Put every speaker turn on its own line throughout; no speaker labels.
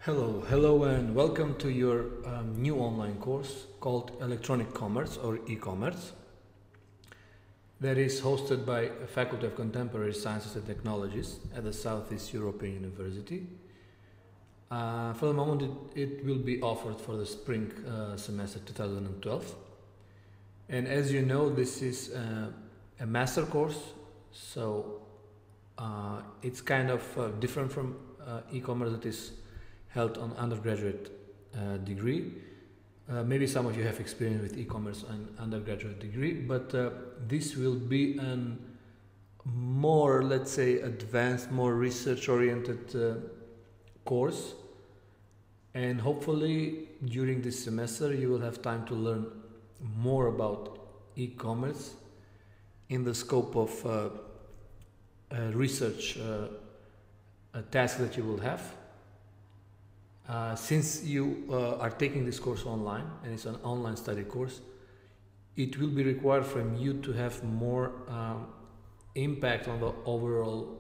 Hello, and welcome to your new online course called Electronic Commerce or E-Commerce that is hosted by a Faculty of Contemporary Sciences and Technologies at the Southeast European University. For the moment, it will be offered for the spring semester 2012. And as you know, this is a master course, so it's kind of different from e-commerce that is held on undergraduate degree. Maybe some of you have experience with e-commerce on undergraduate degree, but this will be a more, let's say, advanced, more research-oriented course. And hopefully during this semester you will have time to learn more about e-commerce in the scope of research task that you will have. Since you are taking this course online and it's an online study course, it will be required from you to have more impact on the overall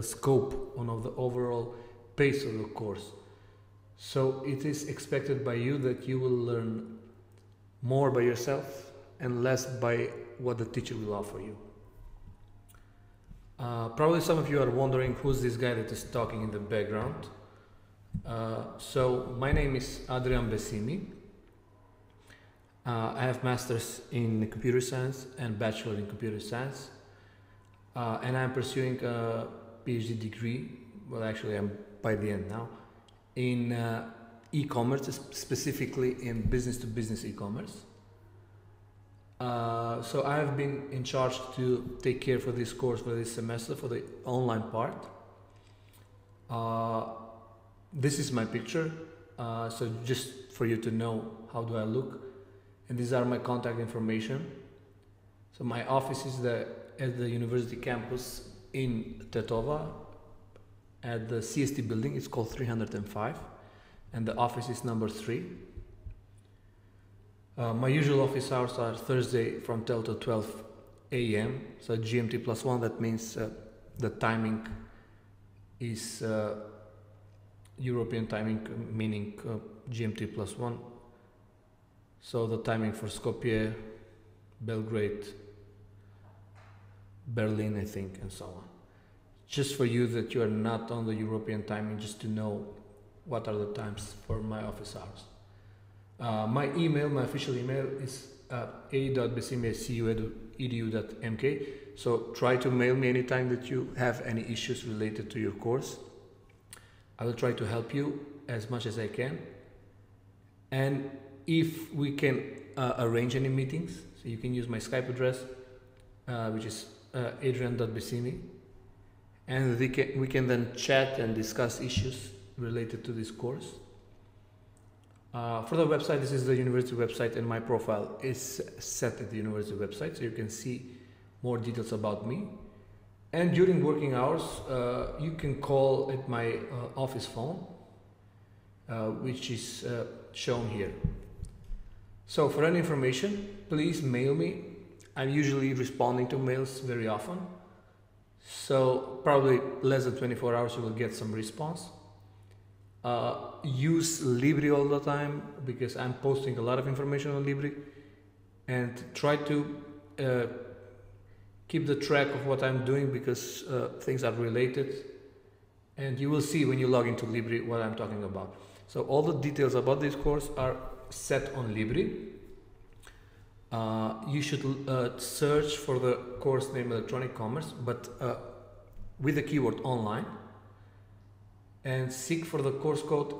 scope, on the overall pace of the course. So it is expected by you that you will learn more by yourself and less by what the teacher will offer you. Probably some of you are wondering who's this guy that is talking in the background. So my name is Adrian Besimi. I have masters in computer science and bachelor in computer science, and I'm pursuing a PhD degree. Well, actually I'm by the end now in e-commerce, specifically in business-to-business e-commerce. So I have been in charge to take care for this course for this semester, for the online part. This is my picture, so just for you to know how do I look, and these are my contact information. So my office is at the university campus in Tetova at the CST building. It's called 305 and the office is number 3. My usual office hours are Thursday from 10 to 12 a.m. So GMT +1, that means the timing is European timing, meaning GMT +1. So the timing for Skopje, Belgrade, Berlin, I think, and so on. Just for you that you are not on the European timing, just to know what are the times for my office hours. My email, my official email is a.besimi@cu.edu.mk. So try to mail me anytime that you have any issues related to your course. I will try to help you as much as I can. And if we can arrange any meetings, so you can use my Skype address, which is adrian.besimi, and we can then chat and discuss issues related to this course. For the website, this is the university website, and my profile is set at the university website, so you can see more details about me. And during working hours, you can call at my office phone, which is shown here. So for any information, please mail me. I'm usually responding to mails very often, so probably less than 24 hours you will get some response. Use Libri all the time, because I'm posting a lot of information on Libri, and try to keep the track of what I'm doing, because things are related, and you will see when you log into Libri what I'm talking about. So all the details about this course are set on Libri. You should search for the course name Electronic Commerce, but with the keyword online, and seek for the course code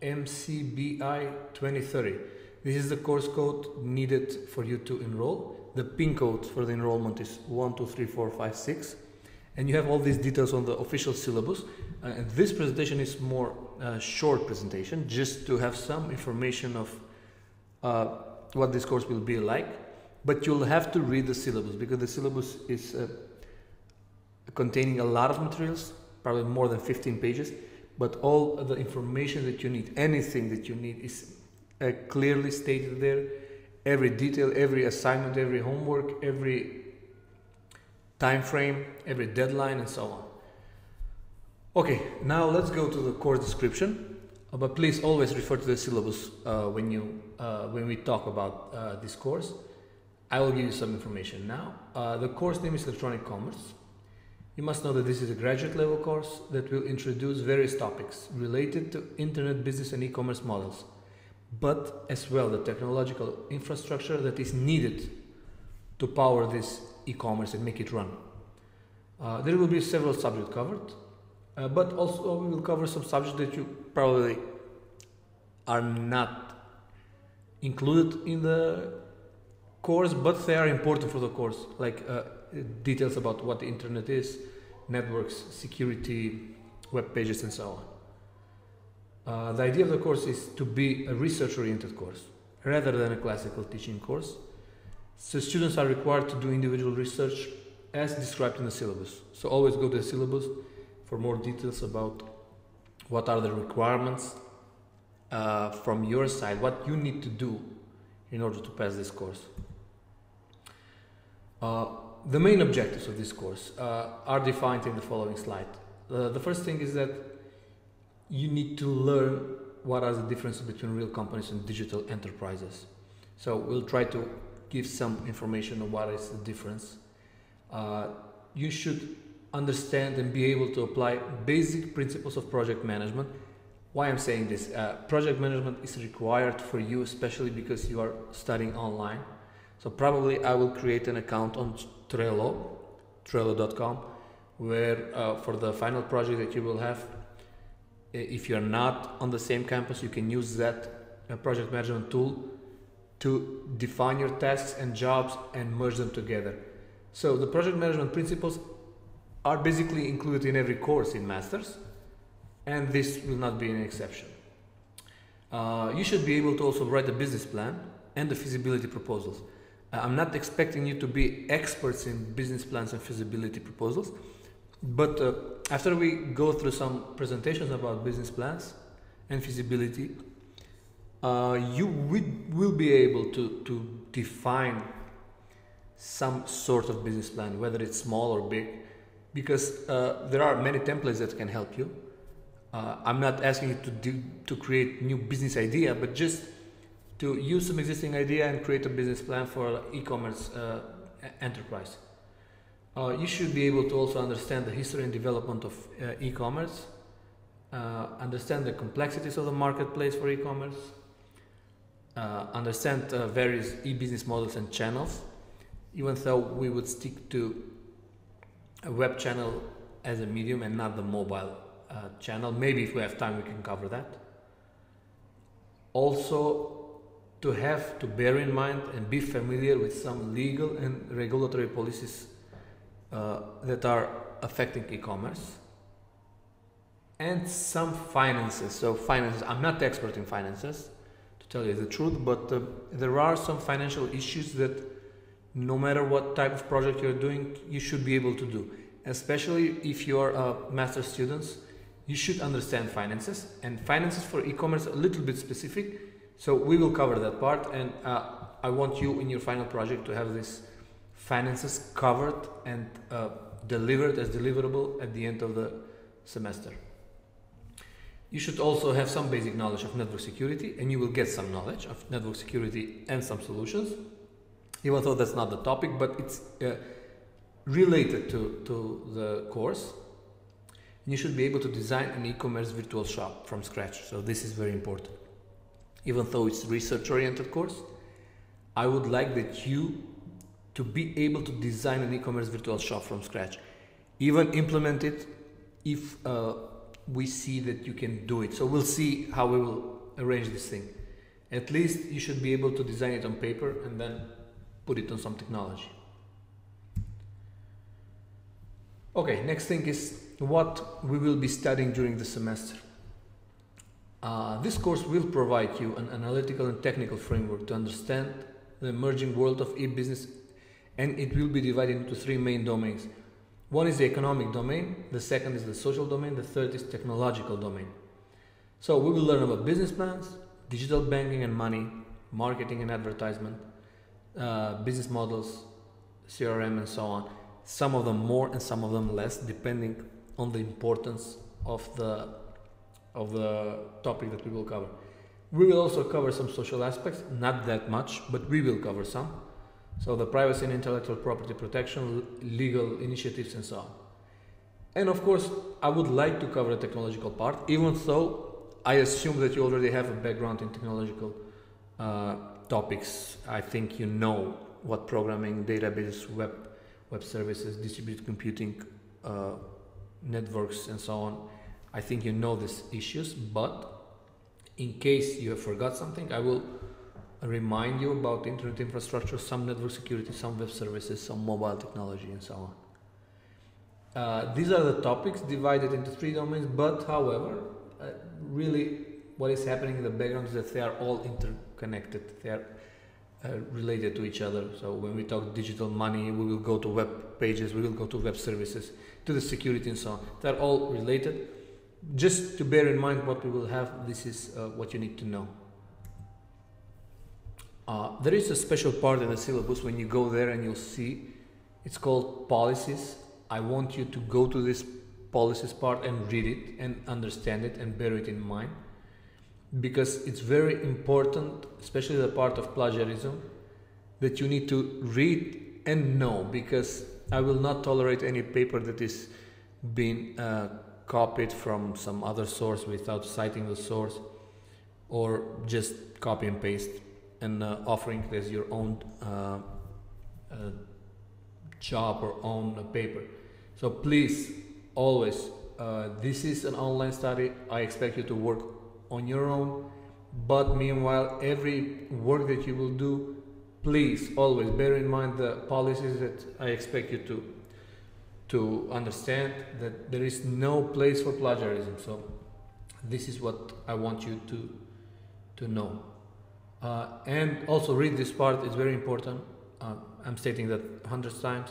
MCBI 2030. This is the course code needed for you to enroll. The PIN code for the enrollment is 123456, and you have all these details on the official syllabus. And this presentation is more short presentation, just to have some information of what this course will be like. But you'll have to read the syllabus, because the syllabus is containing a lot of materials, probably more than 15 pages. But all the information that you need, anything that you need, is clearly stated there. Every detail, every assignment, every homework, every time frame, every deadline, and so on. Okay, now let's go to the course description, but please always refer to the syllabus when we talk about this course. I will give you some information now. The course name is Electronic Commerce. You must know that this is a graduate level course that will introduce various topics related to internet business and e-commerce models, but as well the technological infrastructure that is needed to power this e-commerce and make it run. There will be several subjects covered, but also we will cover some subjects that you probably are not included in the course, but they are important for the course, like details about what the internet is, networks, security, web pages, and so on. The idea of the course is to be a research-oriented course rather than a classical teaching course. So students are required to do individual research as described in the syllabus. So always go to the syllabus for more details about what are the requirements from your side, what you need to do in order to pass this course. The main objectives of this course are defined in the following slide. The first thing is that you need to learn what are the differences between real companies and digital enterprises. So we'll try to give some information on what is the difference. You should understand and be able to apply basic principles of project management. Why I'm saying this? Project management is required for you, especially because you are studying online. So probably I will create an account on Trello.com, where for the final project that you will have, if you're not on the same campus, you can use that project management tool to define your tasks and jobs and merge them together. So the project management principles are basically included in every course in Masters, and this will not be an exception. You should be able to also write a business plan and the feasibility proposals. I'm not expecting you to be experts in business plans and feasibility proposals, but after we go through some presentations about business plans and feasibility, you will be able to define some sort of business plan, whether it's small or big, because there are many templates that can help you. I'm not asking you to create new business idea, but just to use some existing idea and create a business plan for e-commerce enterprise. You should be able to also understand the history and development of e-commerce, understand the complexities of the marketplace for e-commerce, understand various e-business models and channels, even though we would stick to a web channel as a medium and not the mobile channel. Maybe if we have time we can cover that. Also, to bear in mind and be familiar with some legal and regulatory policies that are affecting e-commerce, and some finances. So finances, I'm not expert in finances, to tell you the truth, but there are some financial issues that no matter what type of project you're doing, you should be able to do. Especially if you're master's students, you should understand finances, and finances for e-commerce are a little bit specific. So we will cover that part, and I want you in your final project to have this finances covered and delivered as deliverable at the end of the semester. You should also have some basic knowledge of network security, and you will get some knowledge of network security and some solutions, even though that's not the topic, but it's related to the course. And you should be able to design an e-commerce virtual shop from scratch. So this is very important. Even though it's a research-oriented course, I would like that you to be able to design an e-commerce virtual shop from scratch. Even implement it if we see that you can do it. So we'll see how we will arrange this thing. At least you should be able to design it on paper and then put it on some technology. Okay, next thing is what we will be studying during the semester. This course will provide you an analytical and technical framework to understand the emerging world of e-business, and it will be divided into three main domains. One is the economic domain, the second is the social domain, the third is technological domain. So we will learn about business plans, digital banking and money, marketing and advertisement, business models, CRM and so on. Some of them more and some of them less, depending on the importance of the topic that we will cover. We will also cover some social aspects, not that much, but we will cover some. So the privacy and intellectual property protection, legal initiatives, and so on. And of course, I would like to cover the technological part, even though I assume that you already have a background in technological topics. I think you know what programming, database, web services, distributed computing, networks, and so on. I think you know these issues, but in case you have forgot something, I will remind you about internet infrastructure, some network security, some web services, some mobile technology, and so on. These are the topics divided into 3 domains, but however, really what is happening in the background is that they are all interconnected. They are related to each other. So when we talk digital money, we will go to web pages, we will go to web services, to the security and so on. They're all related. Just to bear in mind what we will have, this is what you need to know. There is a special part in the syllabus when you go there and you'll see it's called policies. I want you to go to this policies part and read it and understand it and bear it in mind, because it's very important, especially the part of plagiarism, that you need to read and know, because I will not tolerate any paper that is being copied from some other source without citing the source, or just copy and paste and offering it as your own job or own paper. So please, always, this is an online study. I expect you to work on your own, but meanwhile, every work that you will do, please always bear in mind the policies that I expect you to understand, that there is no place for plagiarism. So this is what I want you to know. And also read this part, it's very important. I'm stating that hundreds of times,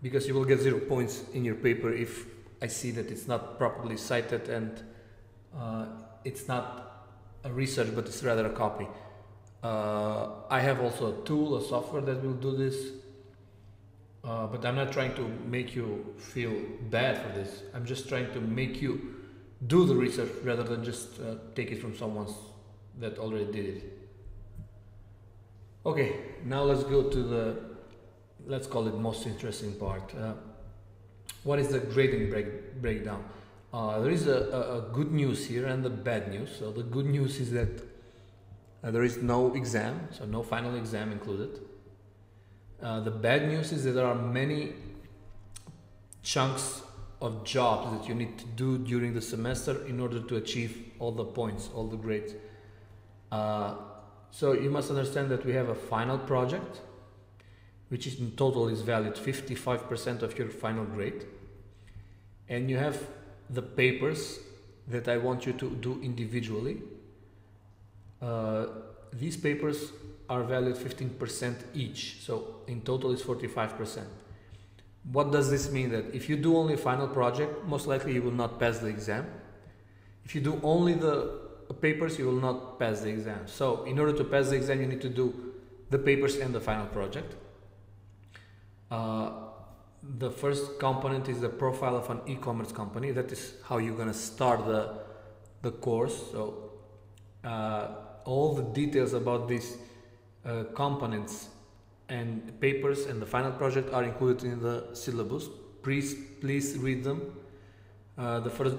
because you will get 0 points in your paper if I see that it's not properly cited and it's not a research, but it's rather a copy. I have also a tool, a software that will do this, but I'm not trying to make you feel bad for this. I'm just trying to make you do the research rather than just take it from someone that already did it. Okay, now let's go to the, let's call it most interesting part. What is the grading breakdown? There is a good news here and the bad news. So the good news is that there is no exam, so no final exam included. The bad news is that there are many chunks of jobs that you need to do during the semester in order to achieve all the points, all the grades. So you must understand that we have a final project, which is in total is valued 55% of your final grade. And you have the papers that I want you to do individually. These papers are valued 15% each, so in total is 45%. What does this mean? That if you do only a final project, most likely you will not pass the exam. If you do only the papers, you will not pass the exam. So in order to pass the exam, you need to do the papers and the final project. The first component is the profile of an e-commerce company. That is how you're going to start the course. So all the details about these components and papers and the final project are included in the syllabus. Please read them. The first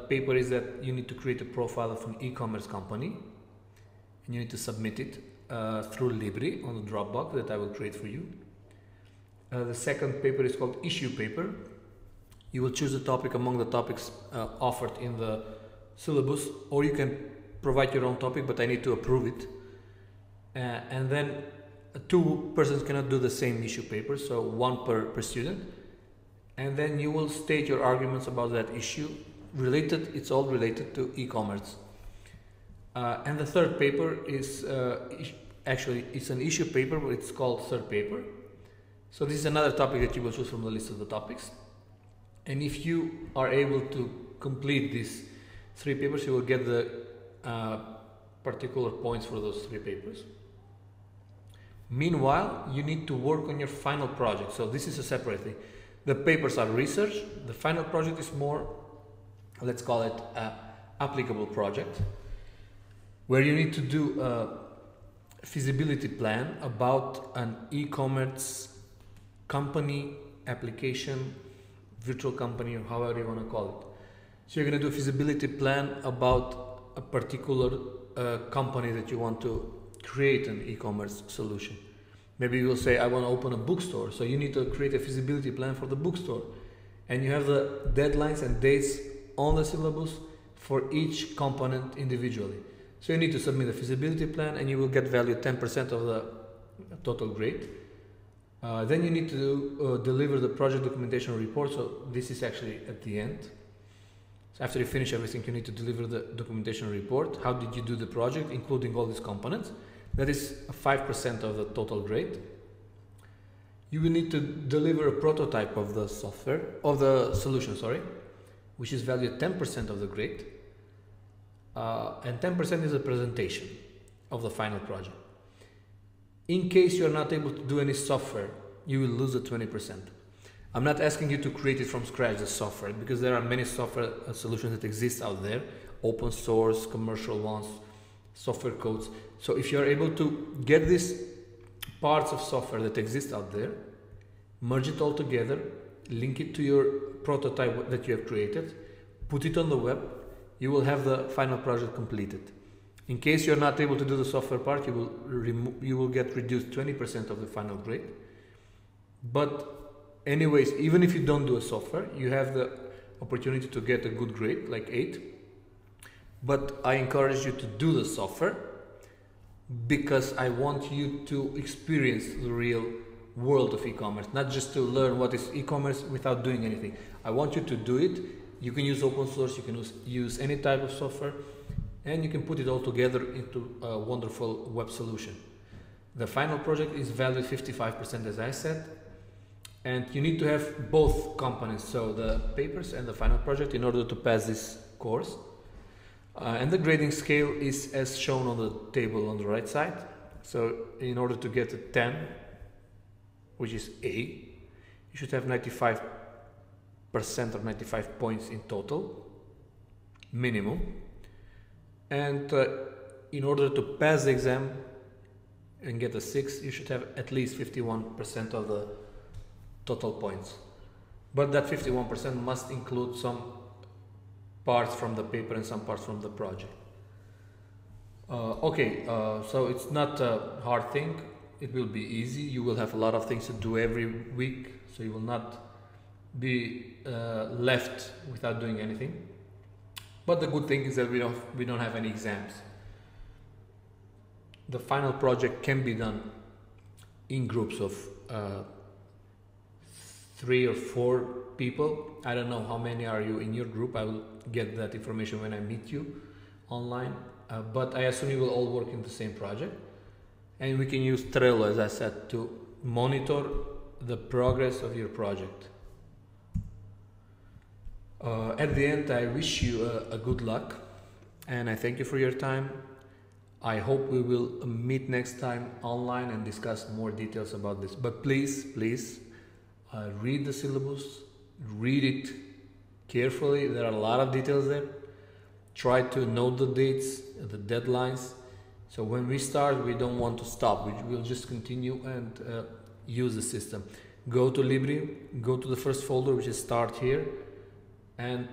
paper is that you need to create a profile of an e-commerce company, and you need to submit it through Libri on the Dropbox that I will create for you. The second paper is called issue paper. You will choose a topic among the topics offered in the syllabus, or you can provide your own topic, but I need to approve it. And then 2 persons cannot do the same issue paper, so 1 per student. And then you will state your arguments about that issue. It's all related to e-commerce. And the third paper is actually it's an issue paper, but it's called third paper. So this is another topic that you will choose from the list of the topics. And if you are able to complete these 3 papers, you will get the particular points for those 3 papers. Meanwhile, you need to work on your final project. So this is a separate thing. The papers are research. The final project is more let's call it a applicable project, where you need to do a feasibility plan about an e-commerce company, application, virtual company, or however you want to call it. So you're going to do a feasibility plan about a particular company that you want to create an e-commerce solution. Maybe you will say, I want to open a bookstore. So you need to create a feasibility plan for the bookstore. And you have the deadlines and dates on the syllabus for each component individually. So you need to submit a feasibility plan and you will get valued 10% of the total grade. Then you need to deliver the project documentation report. So this is actually at the end. So after you finish everything, you need to deliver the documentation report. How did you do the project, including all these components? That is 5% of the total grade. You will need to deliver a prototype of the software, of the solution, sorry, which is valued 10% of the grade. And 10% is a presentation of the final project. In case you are not able to do any software, you will lose the 20%. I'm not asking you to create it from scratch, the software, because there are many software solutions that exist out there, open source, commercial ones, software codes. So if you are able to get these parts of software that exist out there, merge it all together, link it to your prototype that you have created, put it on the web, you will have the final project completed. In case you're not able to do the software part, you will get reduced 20% of the final grade. But anyways, even if you don't do a software, you have the opportunity to get a good grade, like 8. But I encourage you to do the software because I want you to experience the real world of e-commerce, not just to learn what is e-commerce without doing anything. I want you to do it. You can use open source, you can use any type of software, and you can put it all together into a wonderful web solution. The final project is valued 55%, as I said, and you need to have both components, so the papers and the final project, in order to pass this course. And the grading scale is as shown on the table on the right side. So in order to get a 10, which is A, you should have 95% or 95 points in total, minimum. And in order to pass the exam and get a 6, you should have at least 51% of the total points. But that 51% must include some parts from the paper and some parts from the project. So it's not a hard thing. It will be easy. You will have a lot of things to do every week, so you will not be left without doing anything. But the good thing is that we don't have any exams. The final project can be done in groups of 3 or 4 people. I don't know how many are you in your group. I will get that information when I meet you online. But I assume you will all work in the same project. And we can use Trello, as I said, to monitor the progress of your project. At the end, I wish you a good luck, and I thank you for your time. I hope we will meet next time online and discuss more details about this. But please, read the syllabus, read it carefully. There are a lot of details there. Try to note the dates, the deadlines. So when we start, we don't want to stop. We will just continue and use the system. Go to Libri, go to the first folder, which is Start here, and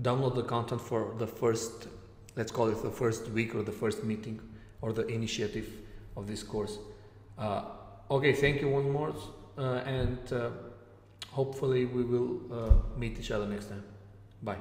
download the content for the first, let's call it the first week or the first meeting or the initiative of this course. Okay, thank you once more, and hopefully we will meet each other next time. Bye.